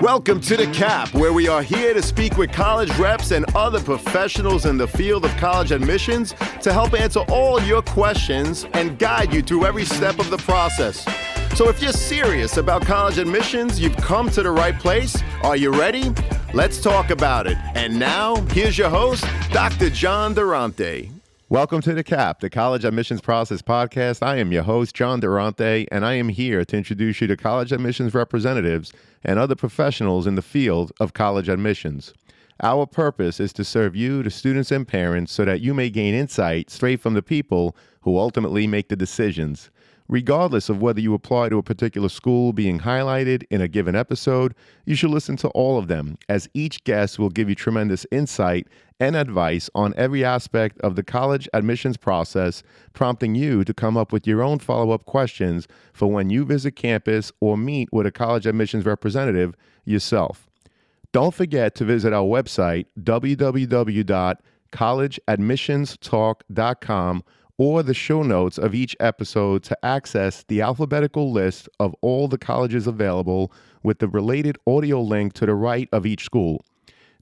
Welcome to The Cap, where we are here to speak with college reps and other professionals in the field of college admissions to help answer all your questions and guide you through every step of the process. So if you're serious about college admissions, you've come to the right place. Are you ready? Let's talk about it. And now, here's your host, Dr. John Durante. Welcome to The Cap, the College Admissions Process Podcast. I am your host, John Durante, and I am here to introduce you to college admissions representatives and other professionals in the field of college admissions. Our purpose is to serve you, the students and parents, so that you may gain insight straight from the people who ultimately make the decisions. Regardless of whether you apply to a particular school being highlighted in a given episode, you should listen to all of them, as each guest will give you tremendous insight and advice on every aspect of the college admissions process, prompting you to come up with your own follow-up questions for when you visit campus or meet with a college admissions representative yourself. Don't forget to visit our website, www.collegeadmissionstalk.com, or the show notes of each episode to access the alphabetical list of all the colleges available with the related audio link to the right of each school.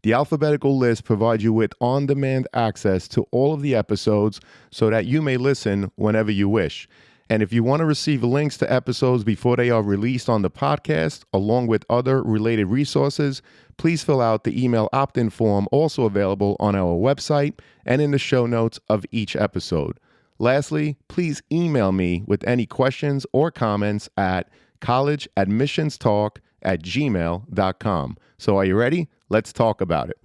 The alphabetical list provides you with on-demand access to all of the episodes so that you may listen whenever you wish. And if you want to receive links to episodes before they are released on the podcast, along with other related resources, please fill out the email opt-in form also available on our website and in the show notes of each episode. Lastly, please email me with any questions or comments at collegeadmissionstalk@gmail.com. So are you ready? Let's talk about it.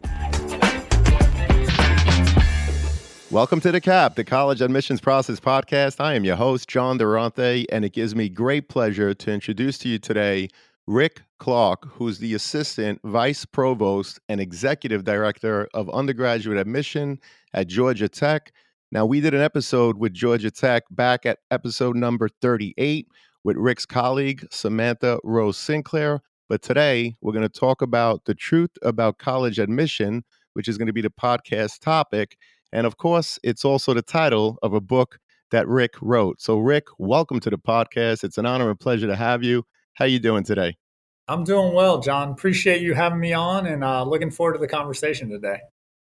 Welcome to The Cap, the College Admissions Process Podcast. I am your host, John Durante, and it gives me great pleasure to introduce to you today Rick Clark, who's the Assistant Vice Provost and Executive Director of Undergraduate Admission at Georgia Tech. Now, we did an episode with Georgia Tech back at episode number 38 with Rick's colleague, Samantha Rose Sinclair. But today, we're going to talk about the truth about college admission, which is going to be the podcast topic. And of course, it's also the title of a book that Rick wrote. So, Rick, welcome to the podcast. It's an honor and pleasure to have you. How you doing today? I'm doing well, John. Appreciate you having me on and looking forward to the conversation today.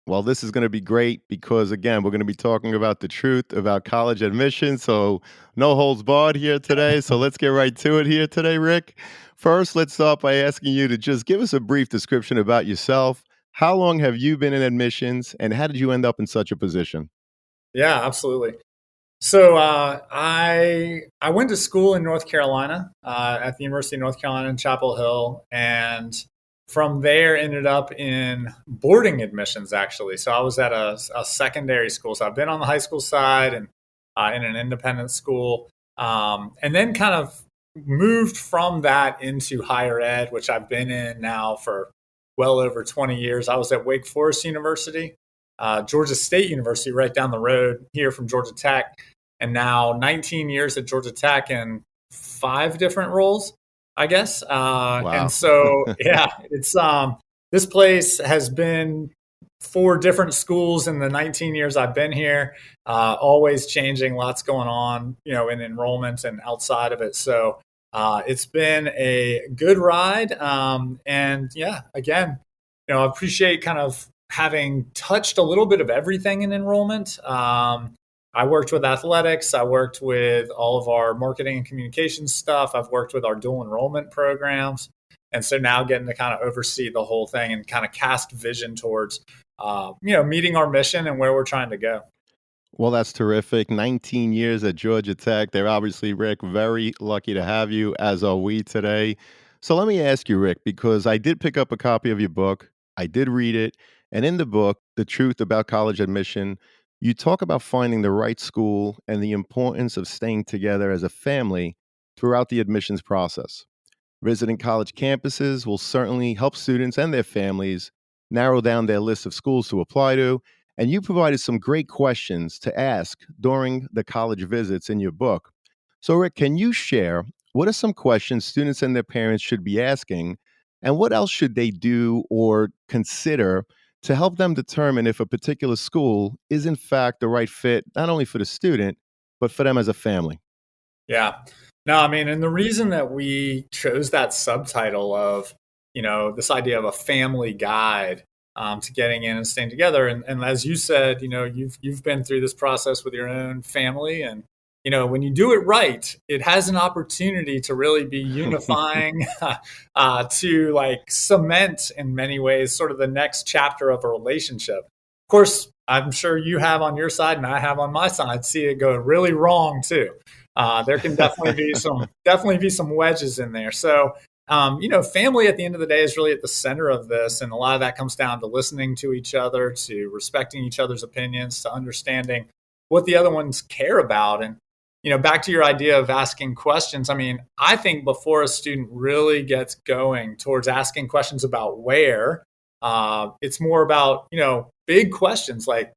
Well, this is going to be great because, again, we're going to be talking about the truth about college admission. So no holds barred here today. So let's get right to it here today, Rick. First, let's start by asking you to just give us a brief description about yourself. How long have you been in admissions and how did you end up in such a position? Yeah, absolutely. So I went to school in North Carolina at the University of North Carolina in Chapel Hill, and from there ended up in boarding admissions, actually. So I was at a secondary school. So I've been on the high school side and in an independent school, and then kind of moved from that into higher ed, which I've been in now for well over 20 years. I was at Wake Forest University, Georgia State University right down the road here from Georgia Tech, and now 19 years at Georgia Tech in 5 different roles, I guess. Wow. And so, yeah, it's this place has been 4 different schools in the 19 years I've been here, always changing, lots going on, in enrollment and outside of it. So it's been a good ride. And yeah, again, I appreciate kind of having touched a little bit of everything in enrollment. I worked with athletics. I worked with all of our marketing and communications stuff. I've worked with our dual enrollment programs. And so now getting to kind of oversee the whole thing and kind of cast vision towards, meeting our mission and where we're trying to go. Well, that's terrific. 19 years at Georgia Tech. They're obviously, Rick, very lucky to have you, as are we today. So let me ask you, Rick, because I did pick up a copy of your book. I did read it. And in the book, The Truth About College Admission, you talk about finding the right school and the importance of staying together as a family throughout the admissions process. Visiting college campuses will certainly help students and their families narrow down their list of schools to apply to. And you provided some great questions to ask during the college visits in your book. So, Rick, can you share what are some questions students and their parents should be asking, and what else should they do or consider to help them determine if a particular school is in fact the right fit, not only for the student, but for them as a family? Yeah. No, I mean, and the reason that we chose that subtitle of this idea of a family guide to getting in and staying together. And as you said, you've been through this process with your own family, and when you do it right, it has an opportunity to really be unifying, to like cement in many ways sort of the next chapter of a relationship. Of course, I'm sure you have on your side and I have on my side see it go really wrong too. There can definitely be some wedges in there. So family at the end of the day is really at the center of this. And a lot of that comes down to listening to each other, to respecting each other's opinions, to understanding what the other ones care about. And, back to your idea of asking questions. I mean, I think before a student really gets going towards asking questions about where, it's more about, big questions like,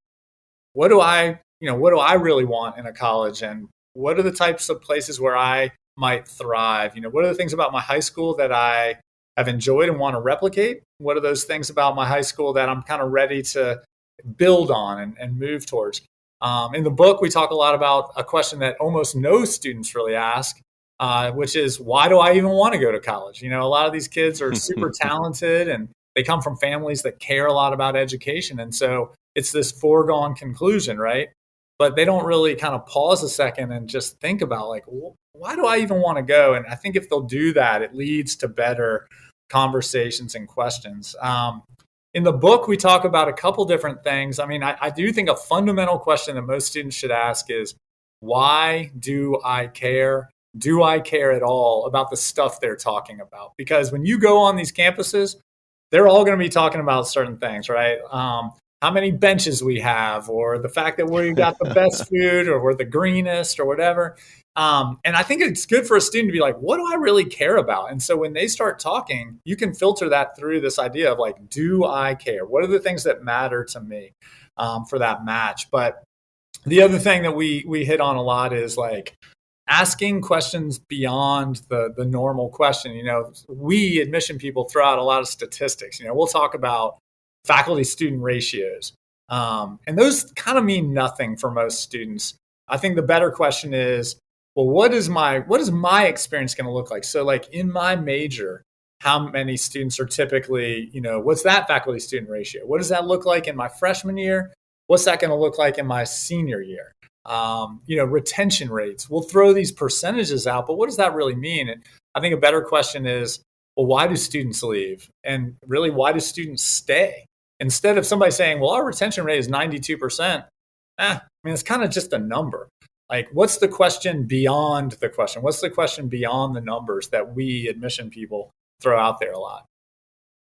what do I really want in a college? And what are the types of places where I might thrive? What are the things about my high school that I have enjoyed and want to replicate? What are those things about my high school that I'm kind of ready to build on and move towards? In the book, we talk a lot about a question that almost no students really ask, which is, why do I even want to go to college? A lot of these kids are super talented and they come from families that care a lot about education. And so it's this foregone conclusion, right? But they don't really kind of pause a second and just think about like, why do I even want to go? And I think if they'll do that, it leads to better conversations and questions. In the book, we talk about a couple different things. I mean, I do think a fundamental question that most students should ask is, why do I care? Do I care at all about the stuff they're talking about? Because when you go on these campuses, they're all going to be talking about certain things, right? How many benches we have, or the fact that we got the best food, or we're the greenest, or whatever. And I think it's good for a student to be like, what do I really care about? And so when they start talking, you can filter that through this idea of like, do I care? What are the things that matter to me for that match? But the other thing that we hit on a lot is like asking questions beyond the normal question. We admission people throw out a lot of statistics. We'll talk about faculty student ratios. And those kind of mean nothing for most students. I think the better question is, well, what is my experience going to look like? So like in my major, how many students are typically, what's that faculty student ratio? What does that look like in my freshman year? What's that going to look like in my senior year? Retention rates. We'll throw these percentages out, but what does that really mean? And I think a better question is, well, why do students leave? And really, why do students stay? Instead of somebody saying, well, our retention rate is 92%, it's kind of just a number. Like, what's the question beyond the question? What's the question beyond the numbers that we admission people throw out there a lot?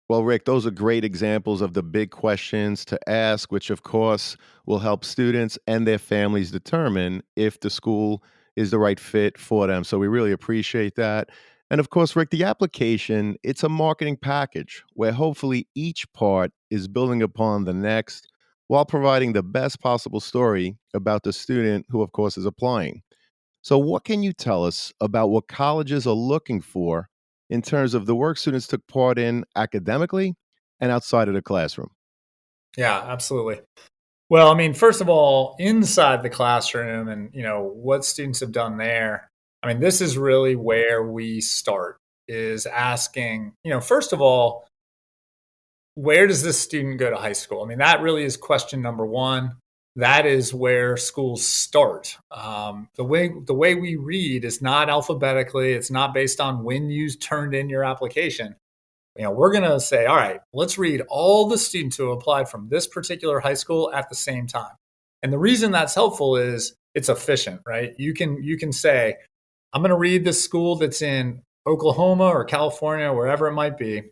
Well, Rick, those are great examples of the big questions to ask, which of course will help students and their families determine if the school is the right fit for them. So we really appreciate that. And of course, Rick, the application, it's a marketing package where hopefully each part is building upon the next while providing the best possible story about the student who, of course, is applying. So what can you tell us about what colleges are looking for in terms of the work students took part in academically and outside of the classroom? Yeah, absolutely. Well, I mean, first of all, inside the classroom and, what students have done there, I mean, this is really where we start, is asking, first of all, where does this student go to high school? I mean, that really is question number one. That is where schools start. The way we read is not alphabetically. It's not based on when you turned in your application. We're going to say, all right, let's read all the students who applied from this particular high school at the same time. And the reason that's helpful is it's efficient, right? You can say, I'm going to read this school that's in Oklahoma or California, wherever it might be.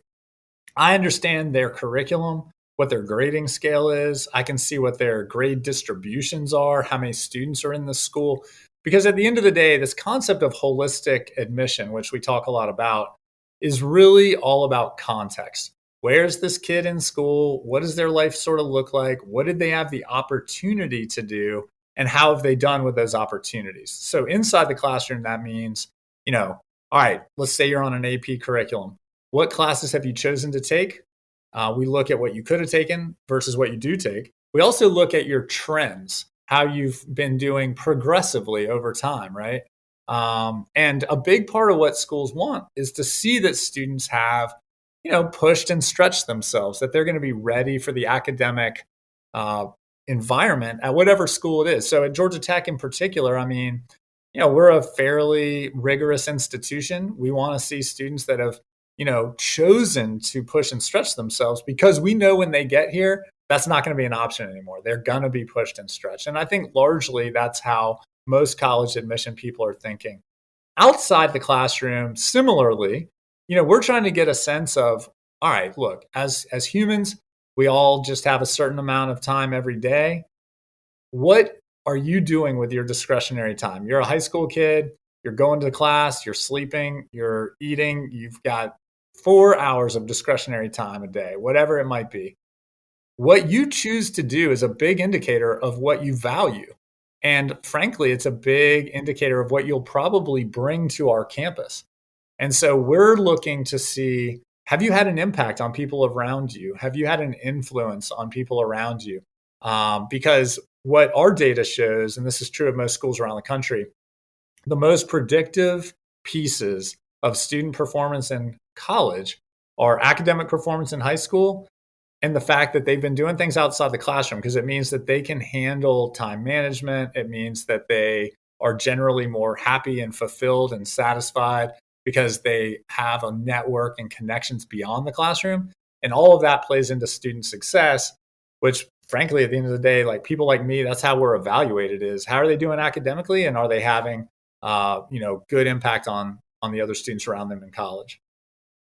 I understand their curriculum, what their grading scale is. I can see what their grade distributions are, how many students are in the school. Because at the end of the day, this concept of holistic admission, which we talk a lot about, is really all about context. Where's this kid in school? What does their life sort of look like? What did they have the opportunity to do? And how have they done with those opportunities? So inside the classroom, that means, all right, let's say you're on an AP curriculum. What classes have you chosen to take? We look at what you could have taken versus what you do take. We also look at your trends, how you've been doing progressively over time, right? And a big part of what schools want is to see that students have pushed and stretched themselves, that they're going to be ready for the academic uh, environment at whatever school it is. So at Georgia Tech in particular, I mean, we're a fairly rigorous institution. We want to see students that have, chosen to push and stretch themselves, because we know when they get here, that's not going to be an option anymore. They're going to be pushed and stretched. And I think largely that's how most college admission people are thinking. Outside the classroom, similarly, we're trying to get a sense of, all right, look, as humans, we all just have a certain amount of time every day. What are you doing with your discretionary time? You're a high school kid, you're going to class, you're sleeping, you're eating, you've got 4 hours of discretionary time a day, whatever it might be. What you choose to do is a big indicator of what you value. And frankly, it's a big indicator of what you'll probably bring to our campus. And so we're looking to see, have you had an impact on people around you? Have you had an influence on people around you? Because what our data shows, and this is true of most schools around the country, the most predictive pieces of student performance in college are academic performance in high school and the fact that they've been doing things outside the classroom, because it means that they can handle time management. It means that they are generally more happy and fulfilled and satisfied because they have a network and connections beyond the classroom. And all of that plays into student success, which frankly, at the end of the day, like people like me, that's how we're evaluated, is how are they doing academically, and are they having good impact on the other students around them in college.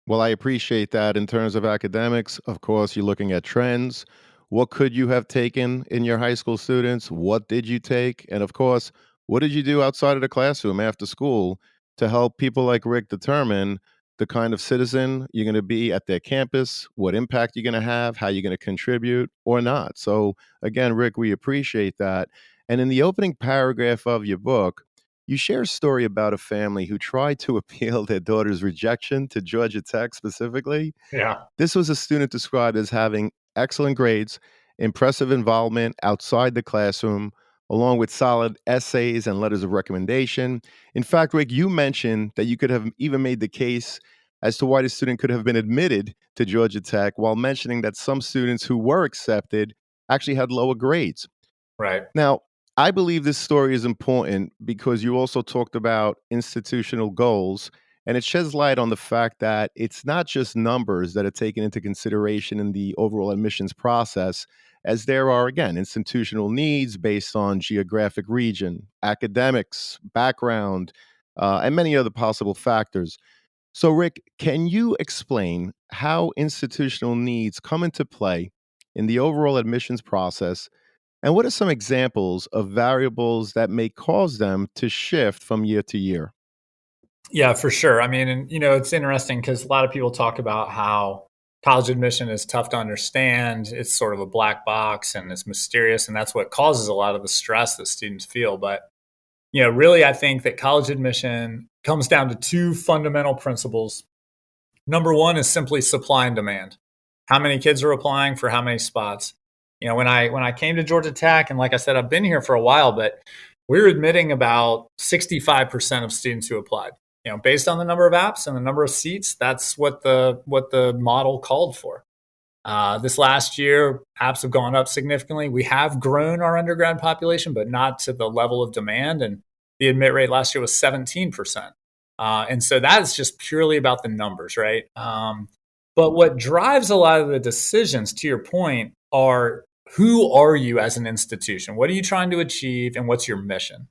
Well, I appreciate that. In terms of academics, of course, you're looking at trends. What could you have taken in your high school students? What did you take? And of course, what did you do outside of the classroom after school to help people like Rick determine the kind of citizen you're going to be at their campus, what impact you're going to have, how you're going to contribute or not? So, again, Rick, we appreciate that. And in the opening paragraph of your book, you share a story about a family who tried to appeal their daughter's rejection to Georgia Tech specifically. Yeah. This was a student described as having excellent grades, impressive involvement outside the classroom, along with solid essays and letters of recommendation. In fact, Rick, you mentioned that you could have even made the case as to why the student could have been admitted to Georgia Tech, while mentioning that some students who were accepted actually had lower grades. Right. Now, I believe this story is important because you also talked about institutional goals, and it sheds light on the fact that it's not just numbers that are taken into consideration in the overall admissions process, as there are, again, institutional needs based on geographic region, academics, background, and many other possible factors. So, Rick, can you explain how institutional needs come into play in the overall admissions process? And what are some examples of variables that may cause them to shift from year to year? Yeah, for sure. I mean, and it's interesting because a lot of people talk about how college admission is tough to understand. It's sort of a black box and it's mysterious, and that's what causes a lot of the stress that students feel. But really, I think that college admission comes down to two fundamental principles. Number one is simply supply and demand. How many kids are applying for how many spots? When I came to Georgia Tech, and like I said, I've been here for a while, but we're admitting about 65% of students who applied. Based on the number of apps and the number of seats, that's what the model called for. This last year, apps have gone up significantly. We have grown our undergrad population, but not to the level of demand. And the admit rate last year was 17%. And so that is just purely about the numbers, right? But what drives a lot of the decisions, to your point, are who are you as an institution? What are you trying to achieve, and what's your mission?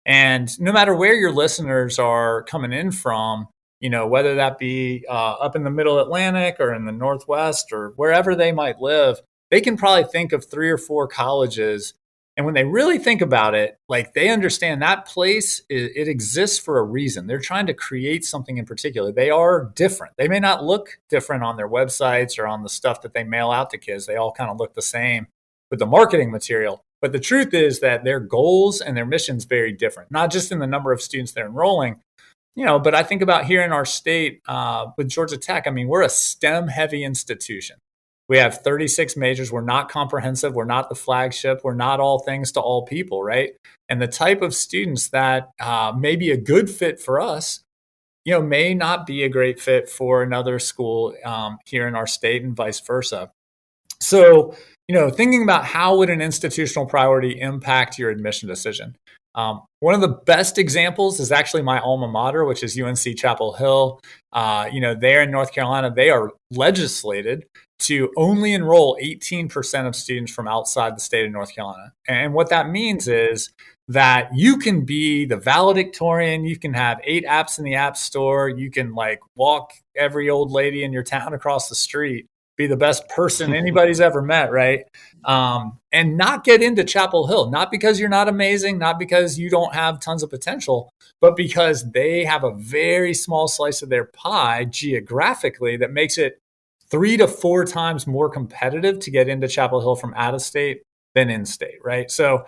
And no matter where your listeners are coming in from, whether that be up in the middle Atlantic or in the Northwest or wherever they might live, they can probably think of 3 or 4 colleges. And when they really think about it, like they understand that place, it exists for a reason. They're trying to create something in particular. They are different. They may not look different on their websites or on the stuff that they mail out to kids. They all kind of look the same with the marketing material. But the truth is that their goals and their missions very different, not just in the number of students they're enrolling, but I think about here in our state with Georgia Tech. I mean, we're a STEM heavy institution. We have 36 majors. We're not comprehensive. We're not the flagship. We're not all things to all people, right? And the type of students that may be a good fit for us may not be a great fit for another school here in our state and vice versa. So, thinking about how would an institutional priority impact your admission decision? One of the best examples is actually my alma mater, which is UNC Chapel Hill. There in North Carolina, they are legislated to only enroll 18% of students from outside the state of North Carolina. And what that means is that you can be the valedictorian, you can have 8 apps in the app store, you can walk every old lady in your town across the street, be the best person anybody's ever met, right? And not get into Chapel Hill, not because you're not amazing, not because you don't have tons of potential, but because they have a very small slice of their pie geographically that makes it 3 to 4 times more competitive to get into Chapel Hill from out of state than in state, right? So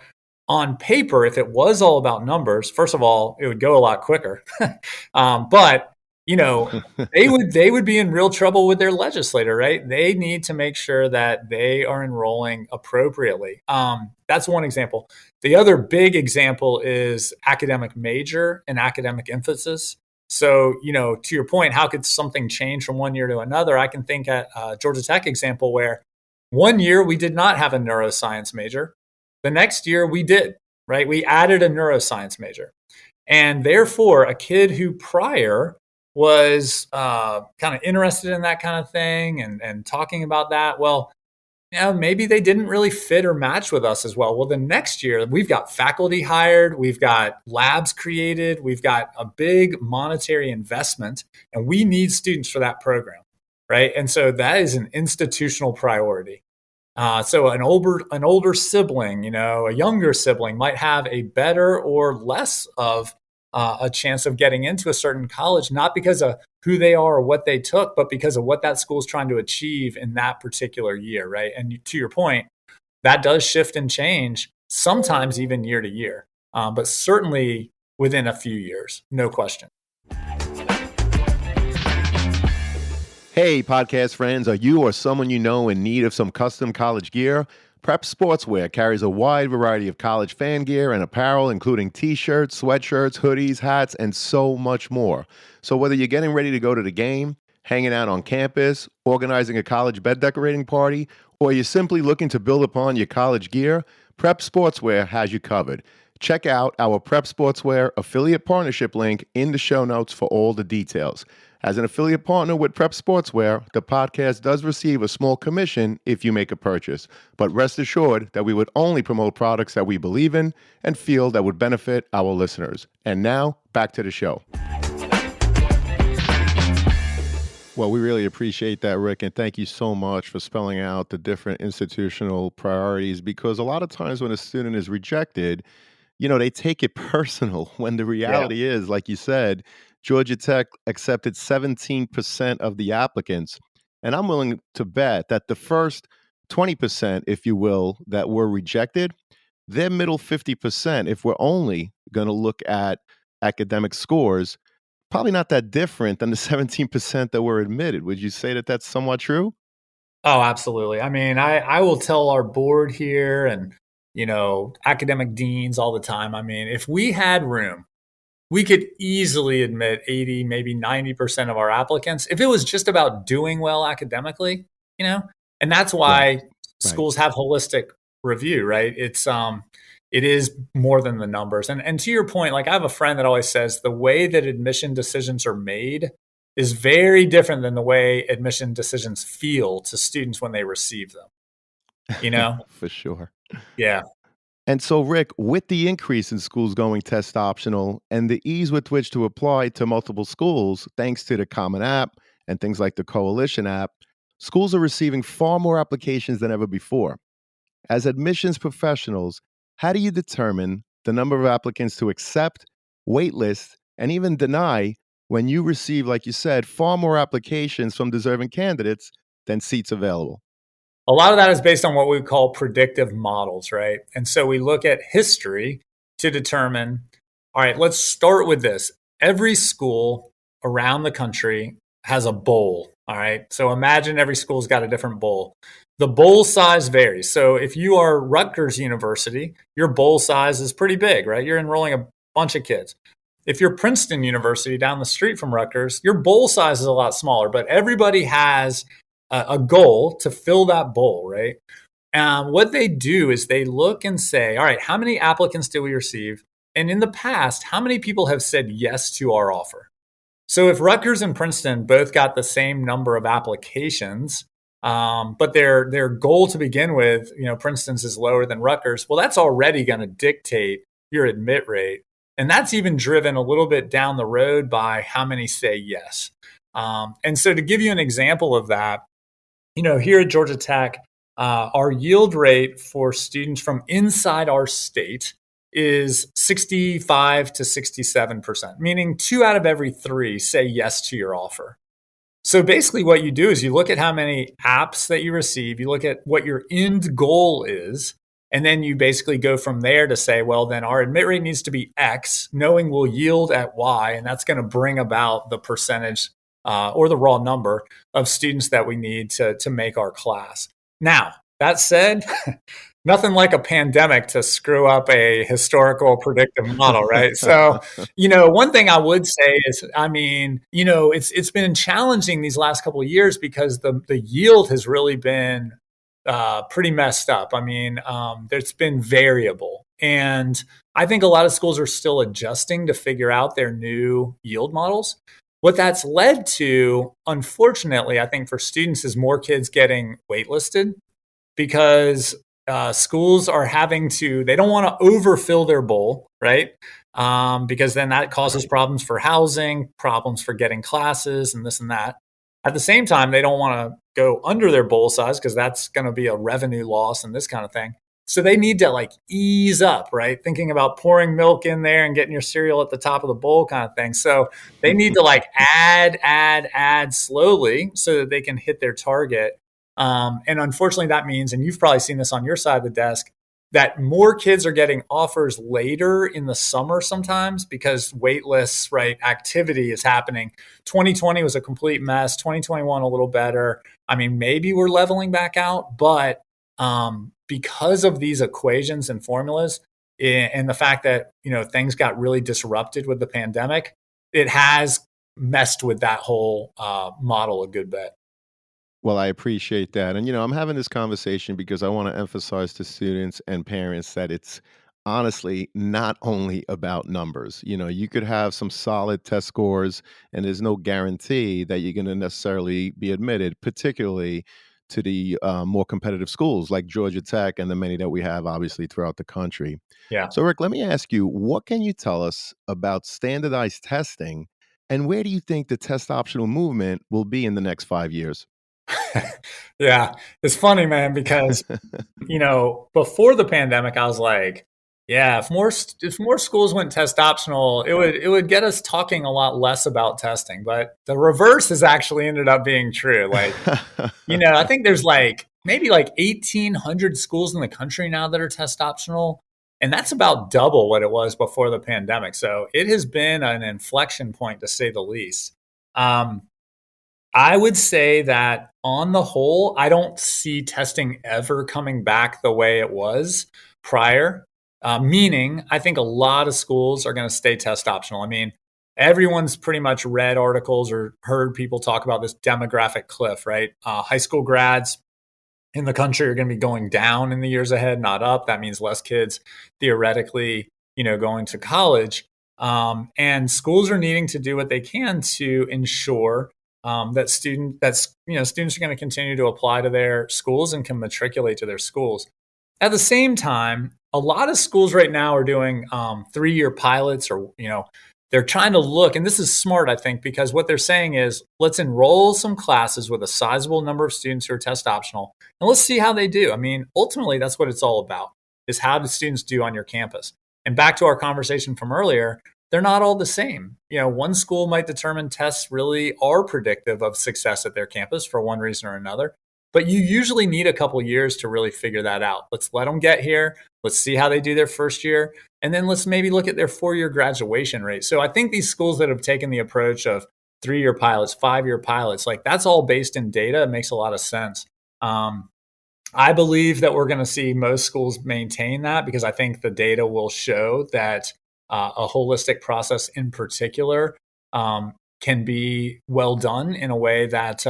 on paper, if it was all about numbers, first of all, it would go a lot quicker. But they would be in real trouble with their legislator, right? They need to make sure that they are enrolling appropriately. That's one example. The other big example is academic major and academic emphasis. So, to your point, how could something change from one year to another? I can think at Georgia Tech example where one year we did not have a neuroscience major. The next year we did, right? We added a neuroscience major. And therefore, a kid who prior was kind of interested in that kind of thing and talking about that, well, maybe they didn't really fit or match with us as well. Well, the next year, we've got faculty hired, we've got labs created, we've got a big monetary investment, and we need students for that program, right? And so that is an institutional priority. So an older sibling, a younger sibling might have a better or less of a chance of getting into a certain college, not because of who they are or what they took, but because of what that school is trying to achieve in that particular year, right? And to your point, that does shift and change, sometimes even year to year, but certainly within a few years, no question. Hey, podcast friends, are you or someone you know in need of some custom college gear? Prep Sportswear carries a wide variety of college fan gear and apparel, including t-shirts, sweatshirts, hoodies, hats, and so much more. So whether you're getting ready to go to the game, hanging out on campus, organizing a college bed decorating party, or you're simply looking to build upon your college gear, Prep Sportswear has you covered. Check out our Prep Sportswear affiliate partnership link in the show notes for all the details. As an affiliate partner with Prep Sportswear, the podcast does receive a small commission if you make a purchase. But rest assured that we would only promote products that we believe in and feel that would benefit our listeners. And now, back to the show. Well, we really appreciate that, Rick, and thank you so much for spelling out the different institutional priorities, because a lot of times when a student is rejected, they take it personal when the reality is, like you said, Georgia Tech accepted 17% of the applicants. And I'm willing to bet that the first 20%, if you will, that were rejected, their middle 50%, if we're only going to look at academic scores, probably not that different than the 17% that were admitted. Would you say that that's somewhat true? Oh, absolutely. I mean, I will tell our board here and, academic deans all the time. I mean, if we had room, we could easily admit 80, maybe 90% of our applicants if it was just about doing well academically, and that's why schools have holistic review, right? It is more than the numbers. And to your point, I have a friend that always says the way that admission decisions are made is very different than the way admission decisions feel to students when they receive them, For sure. Yeah. And so, Rick, with the increase in schools going test optional and the ease with which to apply to multiple schools, thanks to the Common App and things like the Coalition app, schools are receiving far more applications than ever before. As admissions professionals, how do you determine the number of applicants to accept, waitlist, and even deny when you receive, like you said, far more applications from deserving candidates than seats available? A lot of that is based on what we call predictive models, right? And so we look at history to determine, all right, let's start with this. Every school around the country has a bowl, all right? So imagine every school's got a different bowl. The bowl size varies. So if you are Rutgers University, your bowl size is pretty big, right? You're enrolling a bunch of kids. If you're Princeton University down the street from Rutgers, your bowl size is a lot smaller, but everybody has a goal to fill that bowl, right? What they do is they look and say, all right, how many applicants did we receive? And in the past, how many people have said yes to our offer? So if Rutgers and Princeton both got the same number of applications, but their goal to begin with, Princeton's is lower than Rutgers, well, that's already going to dictate your admit rate. And that's even driven a little bit down the road by how many say yes. And so to give you an example of that, here at Georgia Tech, our yield rate for students from inside our state is 65 to 67%, meaning 2 out of every 3 say yes to your offer. So basically what you do is you look at how many apps that you receive, you look at what your end goal is, and then you basically go from there to say, well, then our admit rate needs to be X, knowing we'll yield at Y, and that's going to bring about the percentage or the raw number of students that we need to make our class. Now, that said, nothing like a pandemic to screw up a historical predictive model, right? So, one thing I would say is, it's been challenging these last couple of years because the yield has really been pretty messed up. There's been variable. And I think a lot of schools are still adjusting to figure out their new yield models. What that's led to, unfortunately, I think for students is more kids getting waitlisted because schools are they don't want to overfill their bowl, right? Because then that causes problems for housing, problems for getting classes and this and that. At the same time, they don't want to go under their bowl size because that's going to be a revenue loss and this kind of thing. So they need to ease up, right? Thinking about pouring milk in there and getting your cereal at the top of the bowl kind of thing. So they need to add slowly so that they can hit their target. And unfortunately that means, and you've probably seen this on your side of the desk, that more kids are getting offers later in the summer sometimes because wait lists, right, activity is happening. 2020 was a complete mess. 2021 a little better. Maybe we're leveling back out, but because of these equations and formulas and the fact that, things got really disrupted with the pandemic, it has messed with that whole model a good bit. Well, I appreciate that. And, I'm having this conversation because I want to emphasize to students and parents that it's honestly not only about numbers. You could have some solid test scores, and there's no guarantee that you're going to necessarily be admitted, particularly to the more competitive schools like Georgia Tech and the many that we have, obviously, throughout the country. Yeah. So, Rick, let me ask you, what can you tell us about standardized testing, and where do you think the test optional movement will be in the next 5 years? Yeah, it's funny, man, because before the pandemic, I was like, yeah, if more schools went test optional, it would get us talking a lot less about testing. But the reverse has actually ended up being true. I think there's maybe 1,800 schools in the country now that are test optional. And that's about double what it was before the pandemic. So it has been an inflection point, to say the least. I would say that on the whole, I don't see testing ever coming back the way it was prior. Meaning, I think a lot of schools are going to stay test optional. Everyone's pretty much read articles or heard people talk about this demographic cliff, right? High school grads in the country are going to be going down in the years ahead, not up. That means less kids theoretically, going to college. And schools are needing to do what they can to ensure that students are going to continue to apply to their schools and can matriculate to their schools. At the same time, a lot of schools right now are doing 3-year pilots, or they're trying to look, and this is smart, I think, because what they're saying is, let's enroll some classes with a sizable number of students who are test optional, and let's see how they do. Ultimately, that's what it's all about, is how do students do on your campus? And back to our conversation from earlier, they're not all the same. One school might determine tests really are predictive of success at their campus for one reason or another, but you usually need a couple years to really figure that out. Let's let them get here. Let's see how they do their first year. And then let's maybe look at their 4-year graduation rate. So I think these schools that have taken the approach of 3-year pilots, 5-year pilots, that's all based in data. It makes a lot of sense. I believe that we're going to see most schools maintain that because I think the data will show that a holistic process in particular can be well done in a way that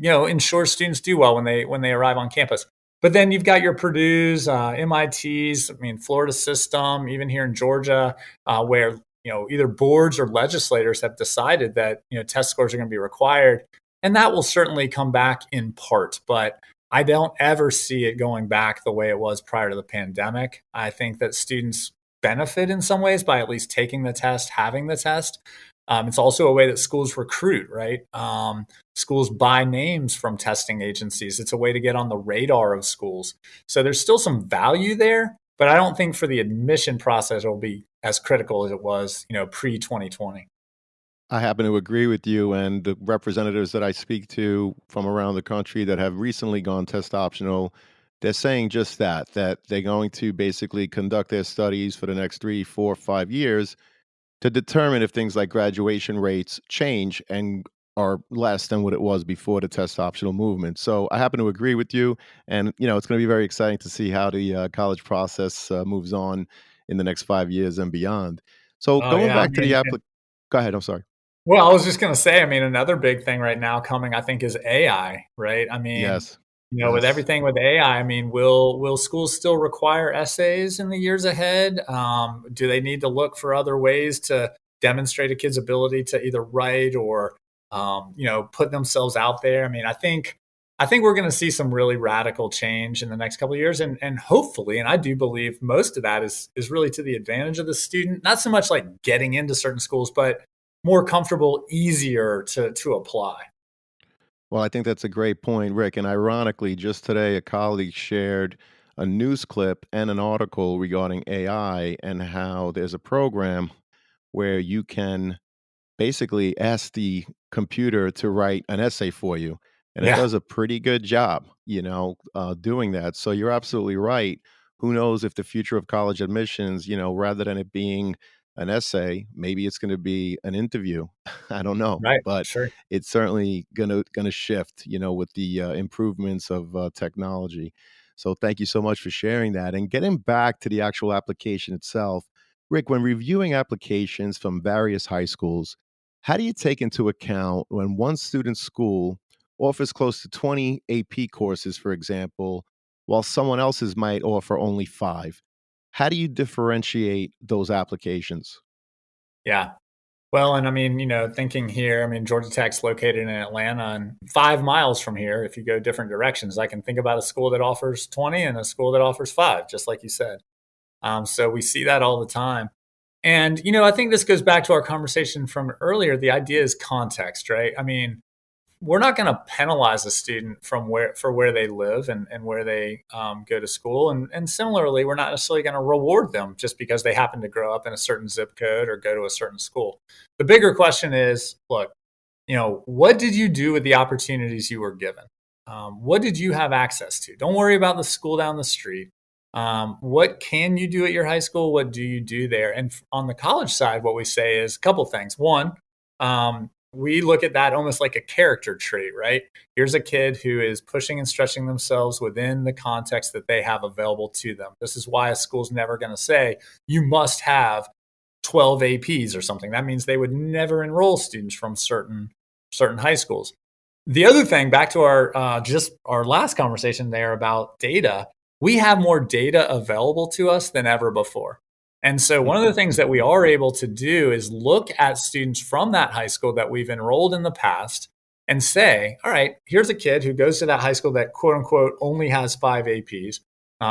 ensures students do well when they arrive on campus. But then you've got your Purdue's, MIT's, I mean, Florida system, even here in Georgia, where either boards or legislators have decided that test scores are going to be required, and that will certainly come back in part. But I don't ever see it going back the way it was prior to the pandemic. I think that students benefit in some ways by at least taking the test, having the test. It's also a way that schools recruit, right? Schools buy names from testing agencies. It's a way to get on the radar of schools. So there's still some value there, but I don't think for the admission process it will be as critical as it was, pre 2020. I happen to agree with you, and the representatives that I speak to from around the country that have recently gone test optional, they're saying just that they're going to basically conduct their studies for the next 3, 4, 5 years to determine if things like graduation rates change and are less than what it was before the test optional movement. So I happen to agree with you, and it's going to be very exciting to see how the college process moves on in the next 5 years and beyond. So Oh going yeah, I back to the mean, applic. Go ahead. I'm sorry. well, I was just going to say, I mean, another big thing right now coming, I think, is AI, right? I mean, Yes. with Yes. everything with AI, I mean, will schools still require essays in the years ahead? Do they need to look for other ways to demonstrate a kid's ability to either write or, put themselves out there? I mean, I think we're going to see some really radical change in the next couple of years, and hopefully, and I do believe most of that is really to the advantage of the student. Not so much like getting into certain schools, but more comfortable, easier to apply. Well, I think that's a great point, Rick. And ironically, just today, a colleague shared a news clip and an article regarding AI and how there's a program where you can basically ask the computer to write an essay for you, and it Yeah, does a pretty good job, doing that. So you're absolutely right. Who knows if the future of college admissions, rather than it being an essay, maybe it's going to be an interview. I don't know, right, but sure. it's certainly gonna shift, with the improvements of technology. So thank you so much for sharing that. And getting back to the actual application itself, Rick, when reviewing applications from various high schools, how do you take into account when one student's school offers close to 20 AP courses, for example, while someone else's might offer only 5? How do you differentiate those applications? Yeah. Well, and I mean, thinking here, I mean, Georgia Tech's located in Atlanta and 5 miles from here. If you go different directions, I can think about a school that offers 20 and a school that offers 5, just like you said. So we see that all the time. And, I think this goes back to our conversation from earlier. The idea is context, right? I mean, we're not going to penalize a student for where they live and where they go to school, and similarly, we're not necessarily going to reward them just because they happen to grow up in a certain zip code or go to a certain school. The bigger question is, look, what did you do with the opportunities you were given? What did you have access to? Don't worry about the school down the street. What can you do at your high school? What do you do there? And on the college side, what we say is a couple things. One, we look at that almost like a character trait, right? Here's a kid who is pushing and stretching themselves within the context that they have available to them. This is why a school's never going to say, you must have 12 APs or something. That means they would never enroll students from certain high schools. The other thing, back to our just our last conversation there about data, we have more data available to us than ever before. And so one of the things that we are able to do is look at students from that high school that we've enrolled in the past and say, all right, here's a kid who goes to that high school that quote unquote only has 5 APs.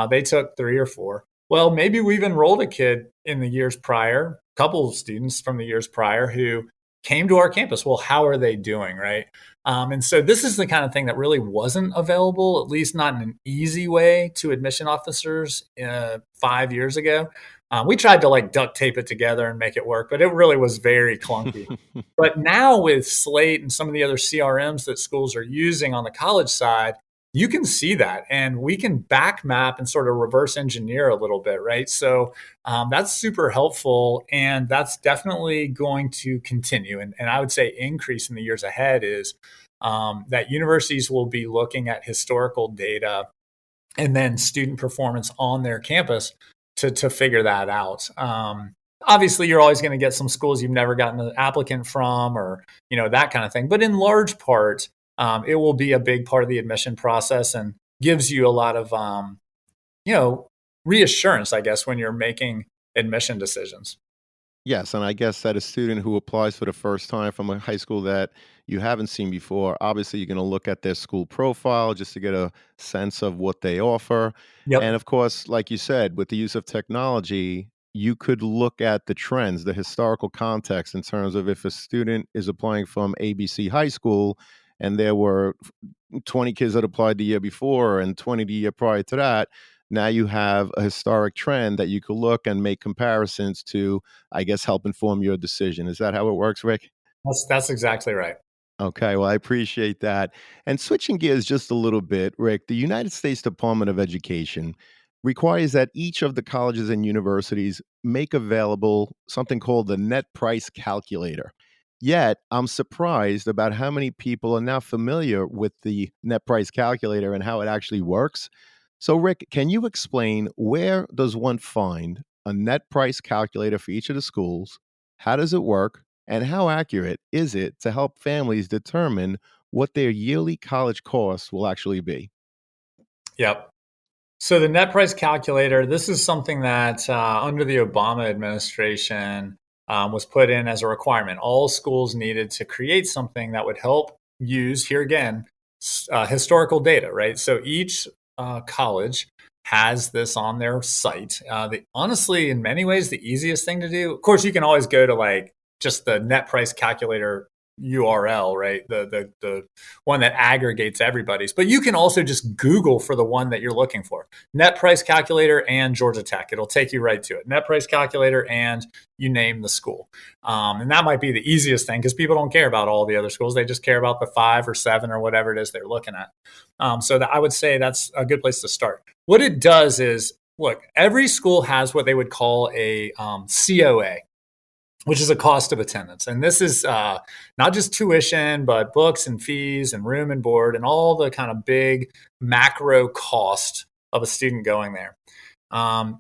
They took 3 or 4. Well, maybe we've enrolled a kid in the years prior, a couple of students from the years prior who came to our campus. Well, how are they doing, right? And so this is the kind of thing that really wasn't available, at least not in an easy way, to admission officers 5 years ago. We tried to like duct tape it together and make it work, but it really was very clunky. But now with Slate and some of the other CRMs that schools are using on the college side, you can see that, and we can back map and sort of reverse engineer a little bit, right? So that's super helpful, and that's definitely going to continue. And I would say increase in the years ahead is that universities will be looking at historical data and then student performance on their campus to figure that out. Obviously, you're always going to get some schools you've never gotten an applicant from, or that kind of thing. But in large part, it will be a big part of the admission process and gives you a lot of you know reassurance, I guess, when you're making admission decisions. Yes, and I guess that a student who applies for the first time from a high school that you haven't seen before, obviously you're going to look at their school profile just to get a sense of what they offer. And Yep. of course, like you said, with the use of technology, you could look at the trends, the historical context in terms of if a student is applying from ABC High School and there were 20 kids that applied the year before and 20 the year prior to that. Now you have a historic trend that you could look and make comparisons to, I guess, help inform your decision. Is that how it works, Rick? That's exactly right. Okay, well, I appreciate that. And switching gears just a little bit, Rick, the United States Department of Education requires that each of the colleges and universities make available something called the net price calculator. Yet, I'm surprised about how many people are now familiar with the net price calculator and how it actually works. So, Rick, can you explain where does one find a net price calculator for each of the schools? How does it work? And how accurate is it to help families determine what their yearly college costs will actually be? Yep. So the net price calculator, this is something that under the Obama administration was put in as a requirement. All schools needed to create something that would help use, here again, historical data, right? So each college has this on their site. Honestly, in many ways, the easiest thing to do, of course, you can always go to like just the net price calculator URL, right? The one that aggregates everybody's. But you can also just Google for the one that you're looking for. Net price calculator and Georgia Tech. It'll take you right to it. Net price calculator and you name the school. And that might be the easiest thing because people don't care about all the other schools. They just care about the 5 or 7 or whatever it is they're looking at. So I would say that's a good place to start. What it does is, look, every school has what they would call a COA, which is a cost of attendance. And this is not just tuition, but books and fees and room and board and all the kind of big macro cost of a student going there.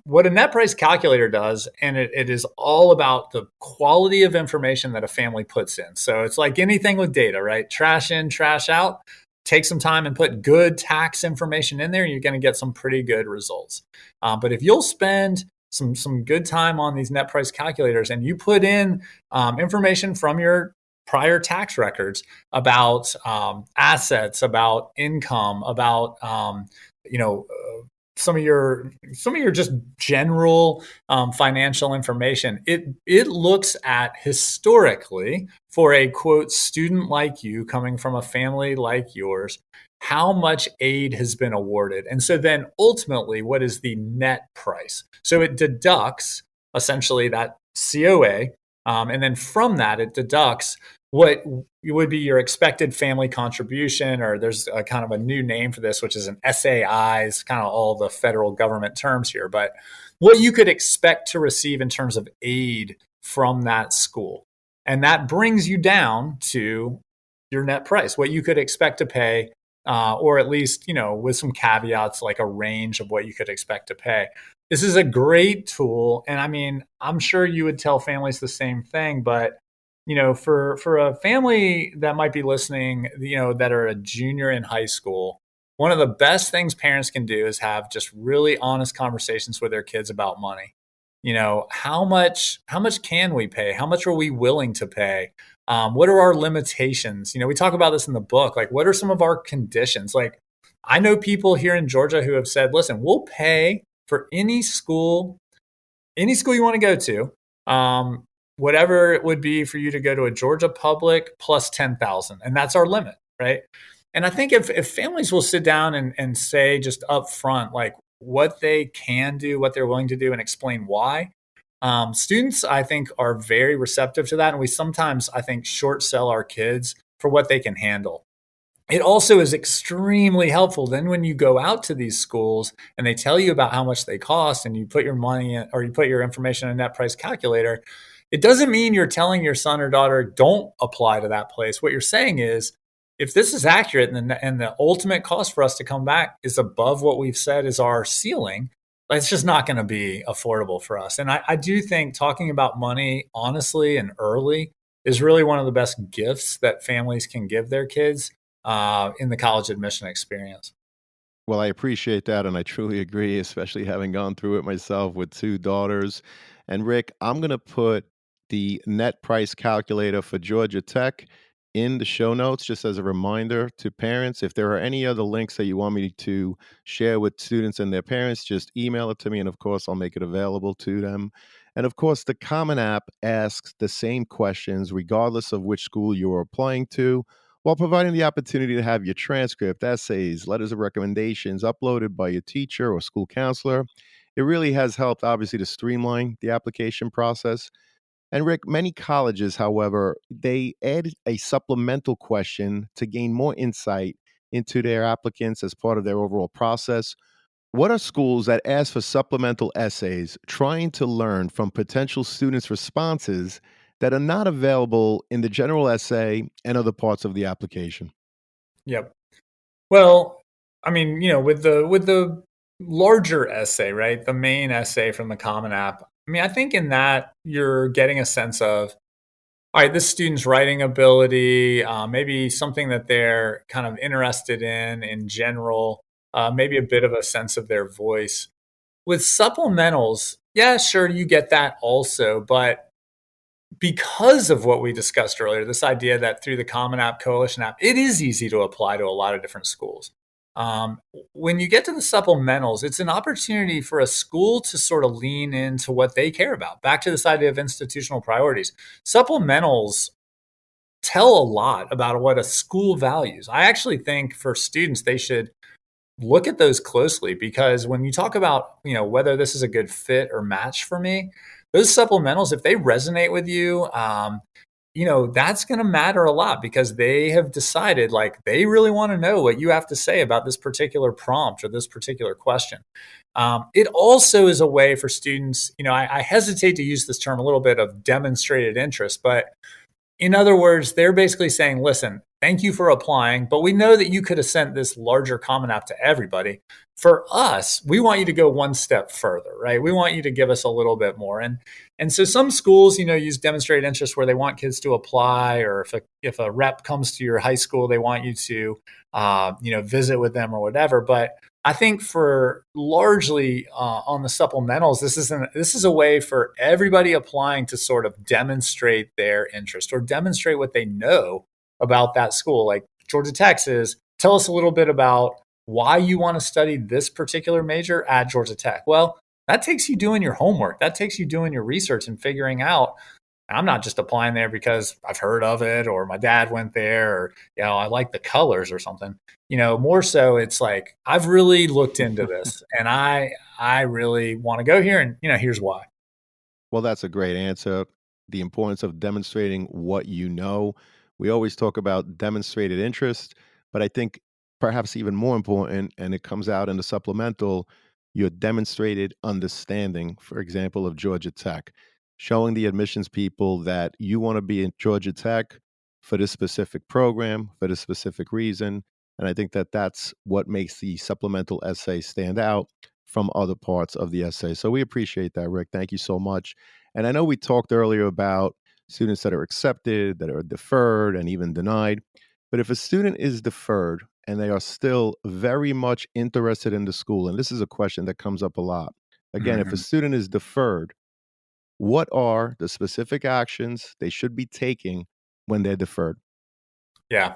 What a net price calculator does, and it is all about the quality of information that a family puts in. So it's like anything with data, right? Trash in, trash out. Take some time and put good tax information in there, you're going to get some pretty good results. But if you'll spend some good time on these net price calculators and you put in information from your prior tax records about assets, about income, about some of your just general financial information. It looks at historically for a quote student like you coming from a family like yours, how much aid has been awarded. And so then ultimately, what is the net price? So it deducts essentially that COA. And then from that, it deducts what would be your expected family contribution, or there's a kind of a new name for this, which is an SAI, is kind of all the federal government terms here, but what you could expect to receive in terms of aid from that school. And that brings you down to your net price, what you could expect to pay, or at least, with some caveats, like a range of what you could expect to pay. This is a great tool. And I mean, I'm sure you would tell families the same thing, but for a family that might be listening, that are a junior in high school, one of the best things parents can do is have just really honest conversations with their kids about money. How much can we pay? How much are we willing to pay? What are our limitations? We talk about this in the book. Like, what are some of our conditions? Like, I know people here in Georgia who have said, listen, we'll pay for any school you want to go to. Whatever it would be for you to go to a Georgia public plus 10,000. And that's our limit, right? And I think if families will sit down and say just up front, like what they can do, what they're willing to do, and explain why, students, I think, are very receptive to that. And we sometimes, I think, short sell our kids for what they can handle. It also is extremely helpful then when you go out to these schools and they tell you about how much they cost and you put your money in, or you put your information in a net price calculator. It doesn't mean you're telling your son or daughter, don't apply to that place. What you're saying is, if this is accurate and the ultimate cost for us to come back is above what we've said is our ceiling, it's just not going to be affordable for us. And I do think talking about money honestly and early is really one of the best gifts that families can give their kids in the college admission experience. Well, I appreciate that, and I truly agree, especially having gone through it myself with 2 daughters. And Rick, I'm gonna put the net price calculator for Georgia Tech in the show notes just as a reminder to parents. If there are any other links that you want me to share with students and their parents, just email it to me, and of course, I'll make it available to them. And of course, the Common App asks the same questions regardless of which school you're applying to, while providing the opportunity to have your transcript, essays, letters of recommendations uploaded by your teacher or school counselor. It really has helped, obviously, to streamline the application process. And Rick, many colleges, however, they add a supplemental question to gain more insight into their applicants as part of their overall process. What are schools that ask for supplemental essays trying to learn from potential students' responses that are not available in the general essay and other parts of the application? Yep. Well, I mean, with the larger essay, right? The main essay from the Common App. I mean, I think in that you're getting a sense of, all right, this student's writing ability, maybe something that they're kind of interested in general, maybe a bit of a sense of their voice. With supplementals, yeah, sure, you get that also, but because of what we discussed earlier, this idea that through the Common App, Coalition app, it is easy to apply to a lot of different schools. Um, when you get to the supplementals, it's an opportunity for a school to sort of lean into what they care about. Back to this idea of institutional priorities. Supplementals tell a lot about what a school values. I actually think for students, they should look at those closely because when you talk about, whether this is a good fit or match for me, those supplementals, if they resonate with you, that's going to matter a lot because they have decided like they really want to know what you have to say about this particular prompt or this particular question. It also is a way for students, I hesitate to use this term a little bit of demonstrated interest, but in other words, they're basically saying, listen, thank you for applying, but we know that you could have sent this larger Common App to everybody. For us, we want you to go one step further, right? We want you to give us a little bit more. And so some schools, use demonstrated interest where they want kids to apply, or if a rep comes to your high school, they want you to, visit with them or whatever. But I think for largely on the supplementals, this is a way for everybody applying to sort of demonstrate their interest or demonstrate what they know about that school. Like Georgia Tech says, tell us a little bit about why you want to study this particular major at Georgia Tech. Well, that takes you doing your homework. That takes you doing your research and figuring out. I'm not just applying there because I've heard of it or my dad went there or I like the colors or something. More so it's like I've really looked into this and I really want to go here and here's why. Well, that's a great answer. The importance of demonstrating what you know. We always talk about demonstrated interest, but I think perhaps even more important, and it comes out in the supplemental, your demonstrated understanding, for example, of Georgia Tech, showing the admissions people that you want to be in Georgia Tech for this specific program, for this specific reason. And I think that that's what makes the supplemental essay stand out from other parts of the essay. So we appreciate that, Rick. Thank you so much. And I know we talked earlier about students that are accepted, that are deferred, and even denied. But if a student is deferred and they are still very much interested in the school, and this is a question that comes up a lot. Again, if a Mhm. student is deferred, what are the specific actions they should be taking when they're deferred? Yeah.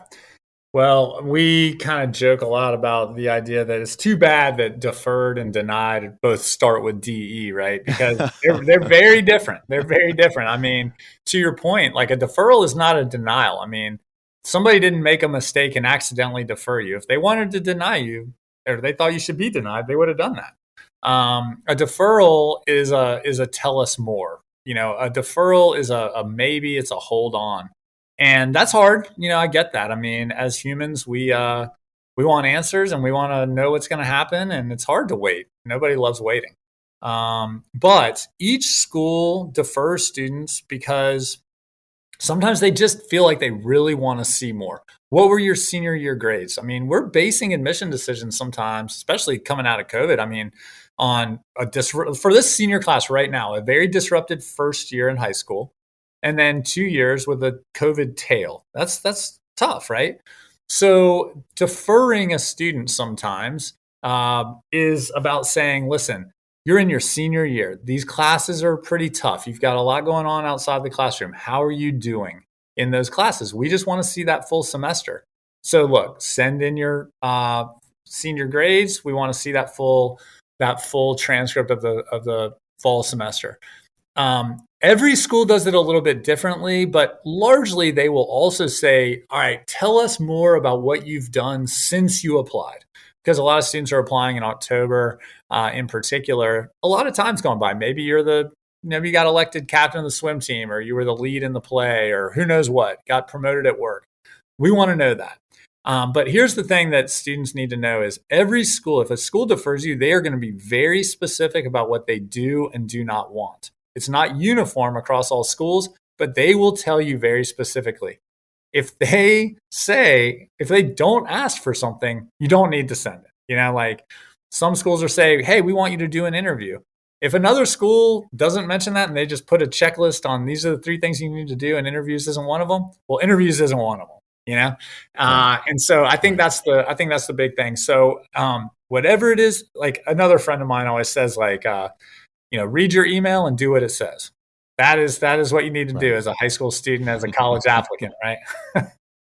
Well, we kind of joke a lot about the idea that it's too bad that deferred and denied both start with DE, right? Because they're very different. They're very different. I mean, to your point, like a deferral is not a denial. I mean, somebody didn't make a mistake and accidentally defer you. If they wanted to deny you or they thought you should be denied, they would have done that. A deferral is a tell us more. A deferral is a maybe. It's a hold on, and that's hard. I get that. I mean, as humans, we want answers and we want to know what's going to happen, and it's hard to wait. Nobody loves waiting. But each school defers students because sometimes they just feel like they really want to see more. What were your senior year grades? I mean, we're basing admission decisions sometimes, especially coming out of COVID. I mean, on for this senior class right now, a very disrupted first year in high school, and then 2 years with a COVID tail. That's tough, right? So deferring a student sometimes is about saying, listen, you're in your senior year. These classes are pretty tough. You've got a lot going on outside the classroom. How are you doing in those classes? We just want to see that full semester. So look, send in your senior grades. We want to see that full transcript of the fall semester. Every school does it a little bit differently, but largely they will also say, all right, tell us more about what you've done since you applied. Because a lot of students are applying in October in particular. A lot of time's gone by. Maybe maybe you got elected captain of the swim team, or you were the lead in the play, or who knows what, got promoted at work. We want to know that. But here's the thing that students need to know is every school, if a school defers you, they are going to be very specific about what they do and do not want. It's not uniform across all schools, but they will tell you very specifically. If they don't ask for something, you don't need to send it. Like some schools are saying, hey, we want you to do an interview. If another school doesn't mention that and they just put a checklist on these are the 3 things you need to do and interviews isn't one of them, well, interviews isn't one of them, And so I think that's the big thing. So whatever it is, like another friend of mine always says, like, read your email and do what it says. That is what you need to do as a high school student, as a college applicant, right?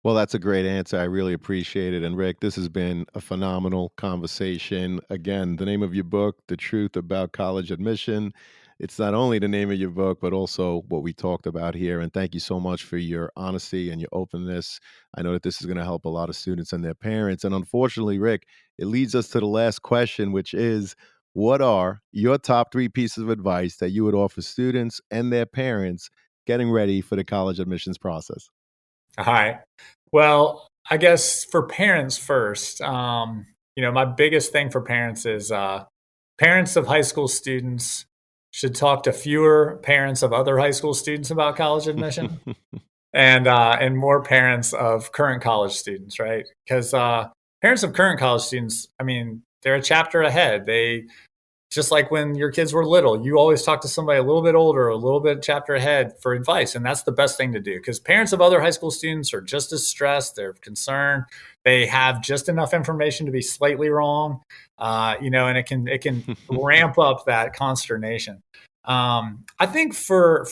Well, that's a great answer. I really appreciate it. And Rick, this has been a phenomenal conversation. Again, the name of your book, The Truth About College Admission. It's not only the name of your book, but also what we talked about here. And thank you so much for your honesty and your openness. I know that this is going to help a lot of students and their parents. And unfortunately, Rick, it leads us to the last question, which is, what are your top 3 pieces of advice that you would offer students and their parents getting ready for the college admissions process? All right. Well, I guess for parents first, my biggest thing for parents is parents of high school students should talk to fewer parents of other high school students about college admission and more parents of current college students, right? Because parents of current college students, they're a chapter ahead. Just like when your kids were little, you always talk to somebody a little bit older, a little bit chapter ahead for advice. And that's the best thing to do because parents of other high school students are just as stressed. They're concerned. They have just enough information to be slightly wrong, and it can ramp up that consternation. I think for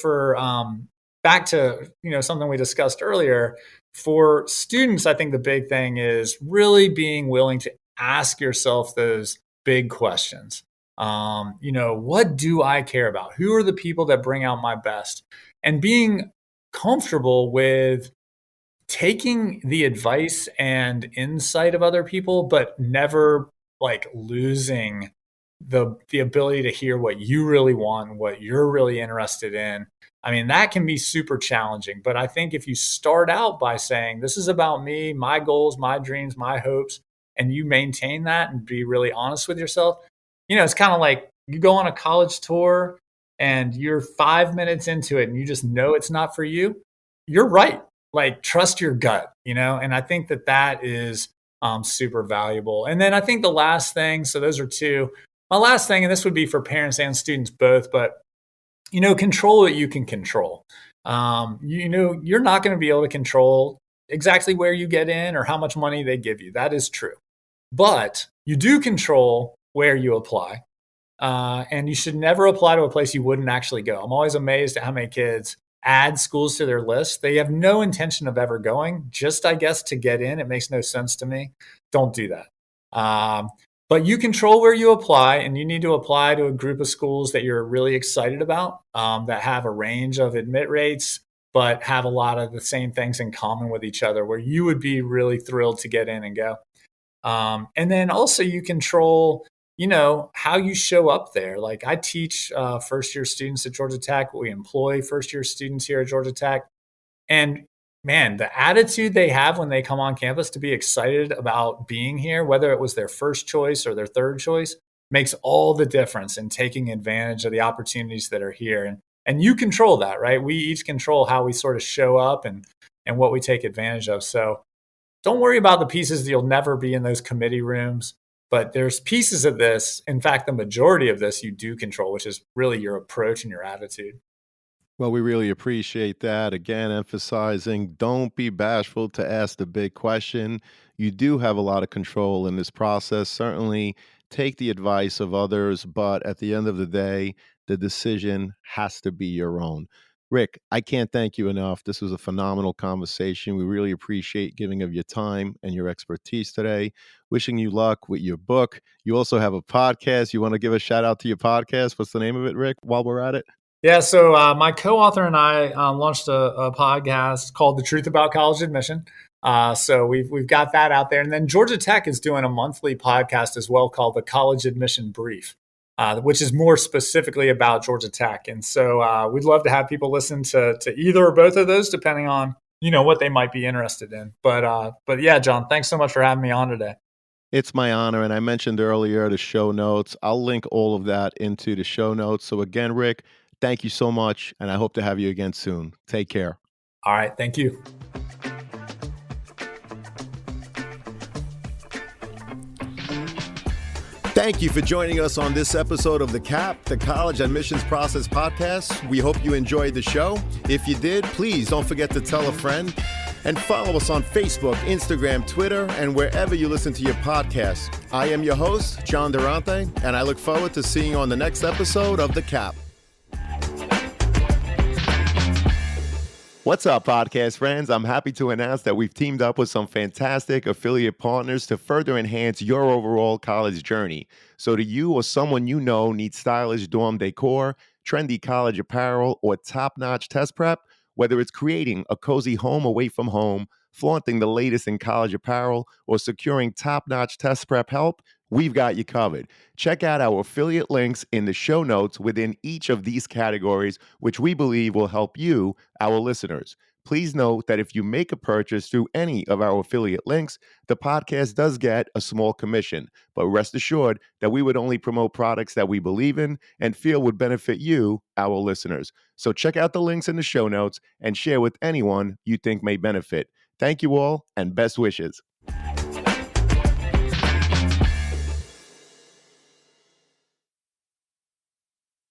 back to, something we discussed earlier, for students, I think the big thing is really being willing to ask yourself those big questions. What do I care about? Who are the people that bring out my best? And being comfortable with taking the advice and insight of other people, but never like losing the ability to hear what you really want, what you're really interested in. That can be super challenging. But I think if you start out by saying, this is about me, my goals, my dreams, my hopes, and you maintain that and be really honest with yourself, it's kind of like you go on a college tour and you're 5 minutes into it and you just know it's not for you. You're right. Like, trust your gut, and I think that is super valuable. And then I think the last thing, so those are 2. My last thing, and this would be for parents and students both, but, control what you can control. You're not going to be able to control exactly where you get in or how much money they give you. That is true. But you do control where you apply. And you should never apply to a place you wouldn't actually go. I'm always amazed at how many kids add schools to their list. They have no intention of ever going, just, I guess, to get in. It makes no sense to me. Don't do that. But you control where you apply, and you need to apply to a group of schools that you're really excited about, that have a range of admit rates, but have a lot of the same things in common with each other, where you would be really thrilled to get in and go. And then also you control, how you show up there. Like I teach first-year students at Georgia Tech. We employ first-year students here at Georgia Tech. And man, the attitude they have when they come on campus to be excited about being here, whether it was their first choice or their third choice, makes all the difference in taking advantage of the opportunities that are here. And you control that, right? We each control how we sort of show up and what we take advantage of. So don't worry about the pieces that you'll never be in those committee rooms. But there's pieces of this, in fact, the majority of this you do control, which is really your approach and your attitude. Well, we really appreciate that. Again, emphasizing don't be bashful to ask the big question. You do have a lot of control in this process. Certainly take the advice of others, but at the end of the day, the decision has to be your own. Rick, I can't thank you enough. This was a phenomenal conversation. We really appreciate giving of your time and your expertise today. Wishing you luck with your book. You also have a podcast. You want to give a shout out to your podcast? What's the name of it, Rick, while we're at it? Yeah, so my co-author and I launched a podcast called "The Truth About College Admission." So we've got that out there, and then Georgia Tech is doing a monthly podcast as well called "The College Admission Brief," which is more specifically about Georgia Tech. And so we'd love to have people listen to either or both of those, depending on what they might be interested in. But yeah, John, thanks so much for having me on today. It's my honor. And I mentioned earlier the show notes. I'll link all of that into the show notes. So, again, Rick, thank you so much. And I hope to have you again soon. Take care. All right. Thank you. Thank you for joining us on this episode of The CAP, the College Admissions Process Podcast. We hope you enjoyed the show. If you did, please don't forget to tell a friend and follow us on Facebook, Instagram, Twitter, and wherever you listen to your podcasts. I am your host, John Durante, and I look forward to seeing you on the next episode of The CAP. What's up, podcast friends? I'm happy to announce that we've teamed up with some fantastic affiliate partners to further enhance your overall college journey. So do you or someone you know needs stylish dorm decor, trendy college apparel, or top-notch test prep? Whether it's creating a cozy home away from home, flaunting the latest in college apparel, or securing top-notch test prep help, we've got you covered. Check out our affiliate links in the show notes within each of these categories, which we believe will help you, our listeners. Please note that if you make a purchase through any of our affiliate links, the podcast does get a small commission. But rest assured that we would only promote products that we believe in and feel would benefit you, our listeners. So check out the links in the show notes and share with anyone you think may benefit. Thank you all, and best wishes.